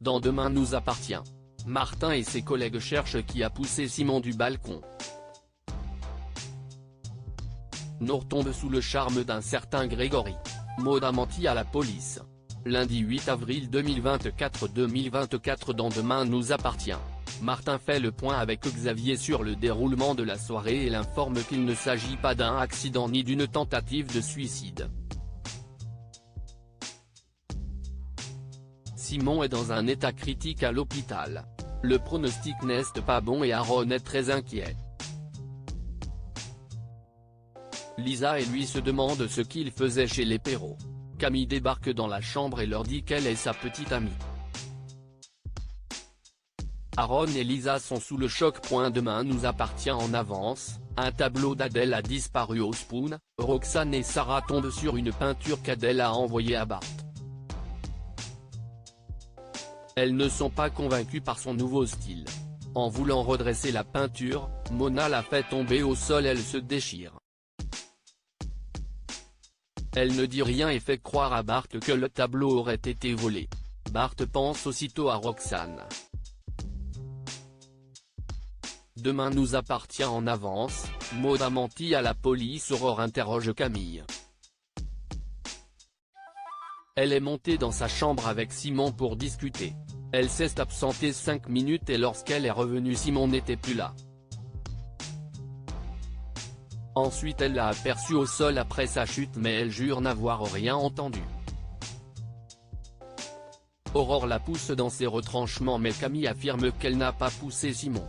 Dans Demain nous appartient. Martin et ses collègues cherchent qui a poussé Simon du balcon. Nour tombe sous le charme d'un certain Grégory. Maud a menti à la police. Lundi 8 avril 2024 dans Demain nous appartient. Martin fait le point avec Xavier sur le déroulement de la soirée et l'informe qu'il ne s'agit pas d'un accident ni d'une tentative de suicide. Simon est dans un état critique à l'hôpital. Le pronostic n'est pas bon et Aaron est très inquiet. Lisa et lui se demandent ce qu'il faisait chez les Perrault. Camille débarque dans la chambre et leur dit qu'elle est sa petite amie. Aaron et Lisa sont sous le choc. Demain nous appartient en avance. Un tableau d'Adèle a disparu au Spoon. Roxane et Sarah tombent sur une peinture qu'Adèle a envoyée à Bart. Elles ne sont pas convaincues par son nouveau style. En voulant redresser la peinture, Mona la fait tomber au sol, elle se déchire. Elle ne dit rien et fait croire à Bart que le tableau aurait été volé. Bart pense aussitôt à Roxane. Demain nous appartient en avance. Maud a menti à la police. Aurore interroge Camille. Elle est montée dans sa chambre avec Simon pour discuter. Elle s'est absentée 5 minutes et lorsqu'elle est revenue Simon n'était plus là. Ensuite elle l'a aperçu au sol après sa chute mais elle jure n'avoir rien entendu. Aurore la pousse dans ses retranchements mais Camille affirme qu'elle n'a pas poussé Simon.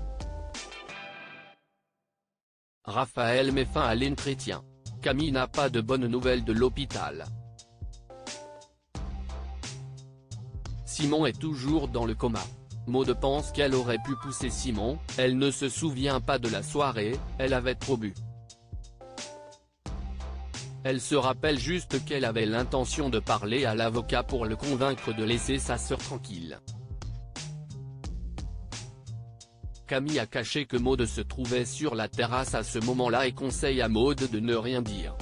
Raphaël met fin à l'entretien. Camille n'a pas de bonnes nouvelles de l'hôpital. Simon est toujours dans le coma. Maud pense qu'elle aurait pu pousser Simon, elle ne se souvient pas de la soirée, elle avait trop bu. Elle se rappelle juste qu'elle avait l'intention de parler à l'avocat pour le convaincre de laisser sa sœur tranquille. Camille a caché que Maud se trouvait sur la terrasse à ce moment-là et conseille à Maud de ne rien dire.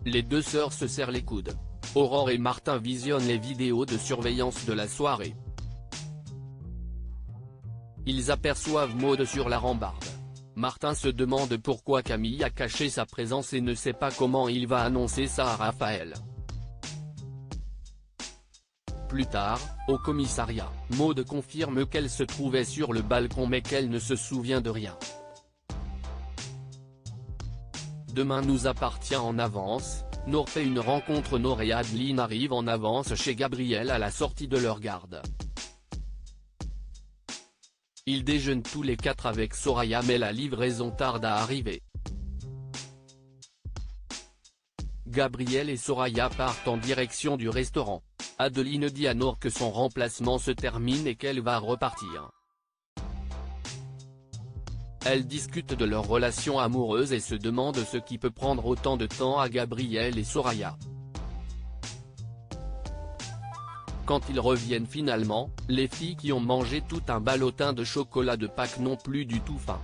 Les deux sœurs se serrent les coudes. Aurore et Martin visionnent les vidéos de surveillance de la soirée. Ils aperçoivent Maud sur la rambarde. Martin se demande pourquoi Camille a caché sa présence et ne sait pas comment il va annoncer ça à Raphaël. Plus tard, au commissariat, Maud confirme qu'elle se trouvait sur le balcon mais qu'elle ne se souvient de rien. Demain nous appartient en avance. Nour fait une rencontre. Nour et Adeline arrivent en avance chez Gabriel à la sortie de leur garde. Ils déjeunent tous les quatre avec Soraya mais la livraison tarde à arriver. Gabriel et Soraya partent en direction du restaurant. Adeline dit à Nour que son remplacement se termine et qu'elle va repartir. Elles discutent de leur relation amoureuse et se demandent ce qui peut prendre autant de temps à Gabriel et Soraya. Quand ils reviennent finalement, les filles qui ont mangé tout un ballotin de chocolat de Pâques n'ont plus du tout faim.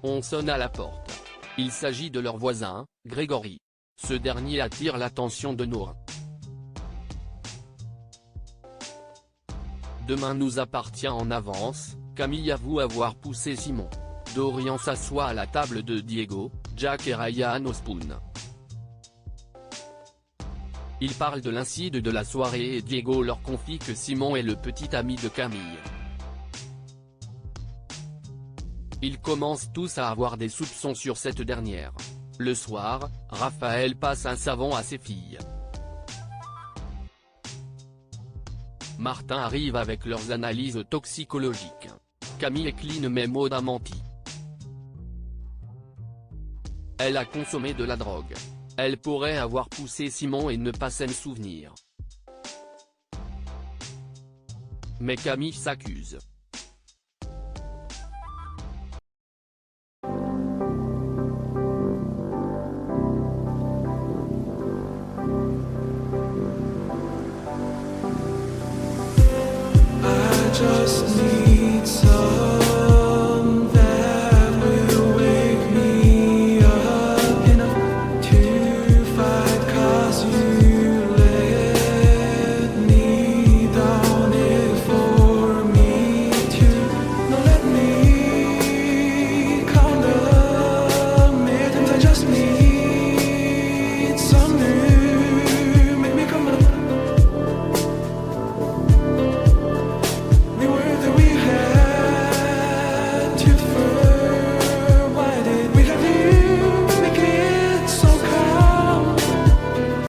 On sonne à la porte. Il s'agit de leur voisin, Grégory. Ce dernier attire l'attention de Nour. Demain nous appartient en avance. Camille avoue avoir poussé Simon. Dorian s'assoit à la table de Diego, Jack et Ryan au Spoon. Ils parlent de l'incide de la soirée et Diego leur confie que Simon est le petit ami de Camille. Ils commencent tous à avoir des soupçons sur cette dernière. Le soir, Raphaël passe un savon à ses filles. Martin arrive avec leurs analyses toxicologiques. Camille est clean mais Maud a menti. Elle a consommé de la drogue. Elle pourrait avoir poussé Simon et ne pas s'en souvenir. Mais Camille s'accuse.